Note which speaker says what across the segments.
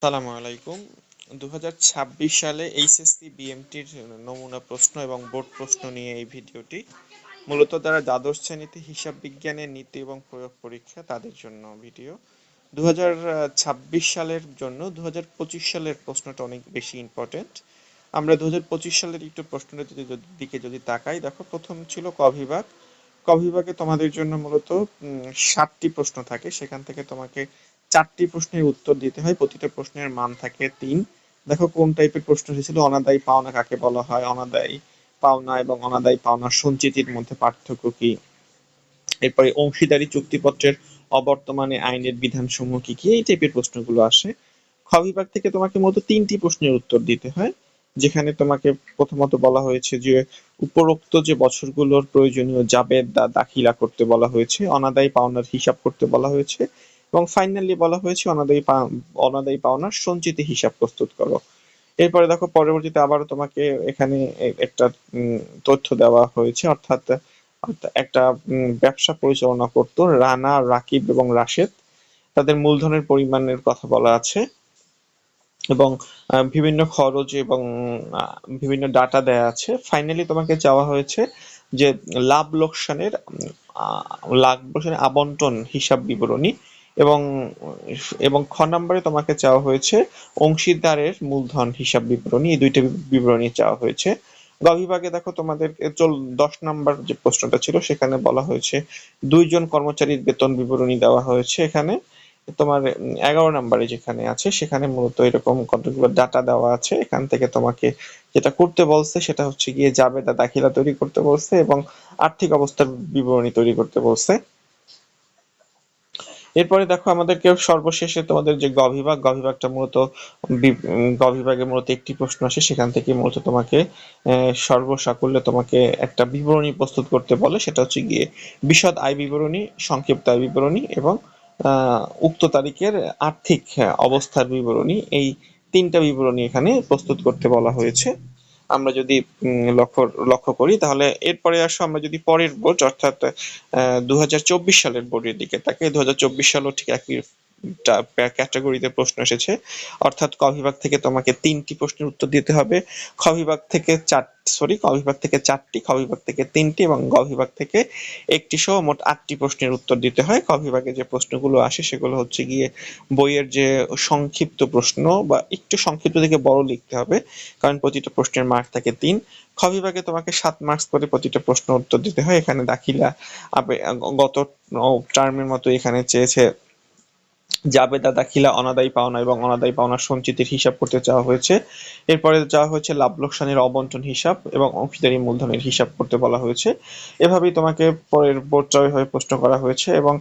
Speaker 1: আসসালামু আলাইকুম। 2026 সালে এইচএসসি বিএমটির নমুনা প্রশ্ন এবং বোর্ড প্রশ্ন নিয়ে এই ভিডিওটি। মূলত যারা দ্বাদশ শ্রেণীতে হিসাব বিজ্ঞানের নীতি এবং প্রয়োগ পরীক্ষা তাদের জন্য ভিডিও। 2026 সালের জন্য 2025 সালের প্রশ্নটা অনেক বেশি ইম্পর্টেন্ট। আমরা 2025 সালের একটু প্রশ্নের দিকে যদি তাকাই, দেখো প্রথম ছিল ক বিভাগ। ক বিভাগে তোমাদের জন্য মূলত 7টি প্রশ্ন থাকে, সেখান থেকে তোমাকে 4টি প্রশ্নের উত্তর দিতে হয়। প্রতিটা প্রশ্নের মান থাকে 3। দেখো কোন টাইপের প্রশ্ন এসেছিল, অনাদায়ী পাওনা কাকে বলা হয়, অনাদায়ী পাওনা এবং অনাদায়ী পাওনার সঞ্চিতির মধ্যে পার্থক্য কি, এরপরে অংশীদারি চুক্তিপত্রের অবর্তমানে আইনের বিধানসমূহ কি কি, এই টাইপের প্রশ্নগুলো আসে। খ বিভাগ থেকে তোমাকে মূলত 3টি প্রশ্নের উত্তর দিতে হয়, যেখানে তোমাকে প্রথমত বলা হয়েছে যে উপরোক্ত যে বছরগুলোর প্রয়োজনীয় জাবেদ দাখিলা করতে বলা হয়েছে, অনাদায়ী পাওনার হিসাব করতে বলা হয়েছে, এবং ফাইনালি বলা হয়েছে অনাদায়ী পাওনার সঞ্চিতি হিসাব প্রস্তুত করো। এরপরে দেখো পরবর্তীতে আবার তোমাকে এখানে একটা তথ্য দেওয়া হয়েছে, অর্থাৎ একটা ব্যবসা পরিচালনা করতো রানা, রাকিব এবং রাশেদ। তাদের মূলধনের পরিমাণের কথা বলা আছে এবং বিভিন্ন খরচ এবং বিভিন্ন ডাটা দেয়া আছে। ফাইনালি তোমাকে চাওয়া হয়েছে যে লাভ লোকসানের আবন্টন হিসাব বিবরণী, এবং খ নম্বরে তোমাকে চাওয়া হয়েছে অংশীদারের মূলধন হিসাব বিবরণী। এই দুইটা বিবরণী চাওয়া হয়েছে। গ বিভাগে দেখো তোমাদের 10 নম্বর যে প্রশ্নটা ছিল, সেখানে বলা হয়েছে 2 জন কর্মচারীর বেতন বিবরণী দেওয়া হয়েছে। এখানে তোমার 11 নম্বরে যেখানে আছে, সেখানে মূলত এরকম কতগুলো ডাটা দেওয়া আছে। এখান থেকে তোমাকে যেটা করতে বলছে সেটা হচ্ছে গিয়ে জাবেদা দাখিলা তৈরি করতে বলছে এবং আর্থিক অবস্থার বিবরণী তৈরি করতে বলছে। এরপরে দেখো আমাদেরকে সর্বশেষে তোমাদের যে গ বিভাগ, গ বিভাগটা মূলত গ বিভাগে মূলত একটি প্রশ্ন আসে, সেখান থেকে মূলত তোমাকে সর্বসাকুল্যে তোমাকে একটা বিবরণী প্রস্তুত করতে বলে। সেটা হচ্ছে গিয়ে বিশদ আয় বিবরণী, সংক্ষিপ্ত আয় বিবরণী এবং উক্ত তারিখের আর্থিক অবস্থার বিবরণী। এই 3টা বিবরণী এখানে প্রস্তুত করতে বলা হয়েছে। আমরা যদি লক্ষ্য করি, তাহলে এরপরে আসো আমরা যদি পরের বোর্ড অর্থাৎ 2024 সালের বোর্ডের দিকে তাকাই। 2024 সালও ঠিক একই ক্যাটাগরিতে প্রশ্ন এসেছে, অর্থাৎ ক বিভাগ থেকে তোমাকে 3টি প্রশ্নের উত্তর দিতে হবে, খ বিভাগ থেকে ক বিভাগ থেকে 4টি, খ বিভাগ থেকে 3টি এবং গ বিভাগ থেকে 1টি সহ মোট 8টি প্রশ্নের উত্তর দিতে হয়। ক বিভাগে যে প্রশ্নগুলো আসে সেগুলো হচ্ছে গিয়ে বইয়ের যে সংক্ষিপ্ত প্রশ্ন, বা একটু সংক্ষিপ্ত থেকে বড় লিখতে হবে, কারণ প্রতিটা প্রশ্নের মার্ক থাকে 3। খ বিভাগে তোমাকে 7 মার্কস করে প্রতিটা প্রশ্ন উত্তর দিতে হয়। এখানে দাখিলা গত টার্মের মতো এখানে চেয়েছে জাবেদা দাখিলা, অনাদায়ী পাওনা এবং অনাদায়ী পাওনার সঞ্চিতির হিসাব করতে চাওয়া হয়েছে। এরপরে চাওয়া হয়েছে লাভ লোকসানের অবন্টন হিসাব এবং অংশীদারি মূলধনের হিসাব করতে বলা হয়েছে। এভাবেই তোমাকে পরের বোর্ডটা ওইভাবে প্রশ্ন করা হয়েছে। এবং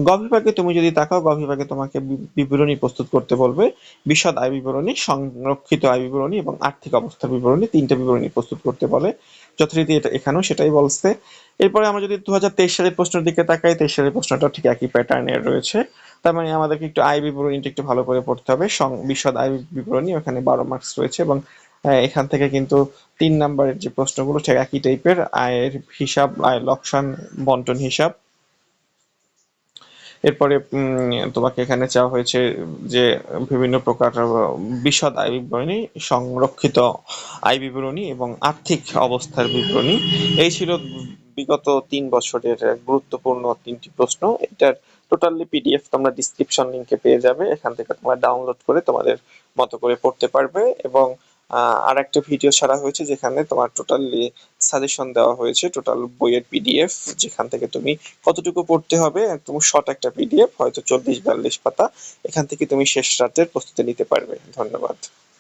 Speaker 1: গ বিভাগে তুমি যদি তাকাও, গ বিভাগে তোমাকে বিবরণী প্রস্তুত করতে বলবে, বিশদ আয় বিবরণী, সংরক্ষিত আয় বিবরণী এবং আর্থিক অবস্থার বিবরণী, 3টা বিবরণী প্রস্তুত করতে বলে। যথারীতি এখানেও সেটাই বলছে। এরপরে আমরা যদি 2023 সালের প্রশ্নের দিকে তাকাই, 23 সালের প্রশ্নটা ঠিক একই প্যাটার্নের রয়েছে। তার মানে আমাদেরকে একটু আয় বিবরণীটা একটু ভালো করে পড়তে হবে। বিশদ আয় বিবরণী, ওখানে 12 মার্কস রয়েছে এবং এখান থেকে কিন্তু 3 নাম্বারের যে প্রশ্নগুলো ঠিক একই টাইপের, আয়ের হিসাব, আয় লোকসান বন্টন হিসাব। এরপরে তোমাকে এখানে চাওয়া হয়েছে যে বিভিন্ন প্রকার বিশদ আয় বিবরণী, সংরক্ষিত আয় বিবরণী এবং আর্থিক অবস্থার বিবরণী। এই ছিল বিগত 3 বছরের গুরুত্বপূর্ণ 3টি প্রশ্ন। এটার টোটালি পিডিএফ তোমরা ডিসক্রিপশন লিংকে পেয়ে যাবে, এখান থেকে তোমরা ডাউনলোড করে তোমাদের মতো করে পড়তে পারবে। এবং আর একটা ভিডিও ছাড়া হয়েছে যেখানে তোমার টোটালি সাজেশন দেওয়া হয়েছে, টোটাল বইয়ের পিডিএফ, যেখান থেকে তুমি কতটুকু পড়তে হবে, একদম শর্ট একটা পিডিএফ, হয়তো 40-42 পাতা। এখান থেকে তুমি শেষ রাতের প্রস্তুতি নিতে পারবে। ধন্যবাদ।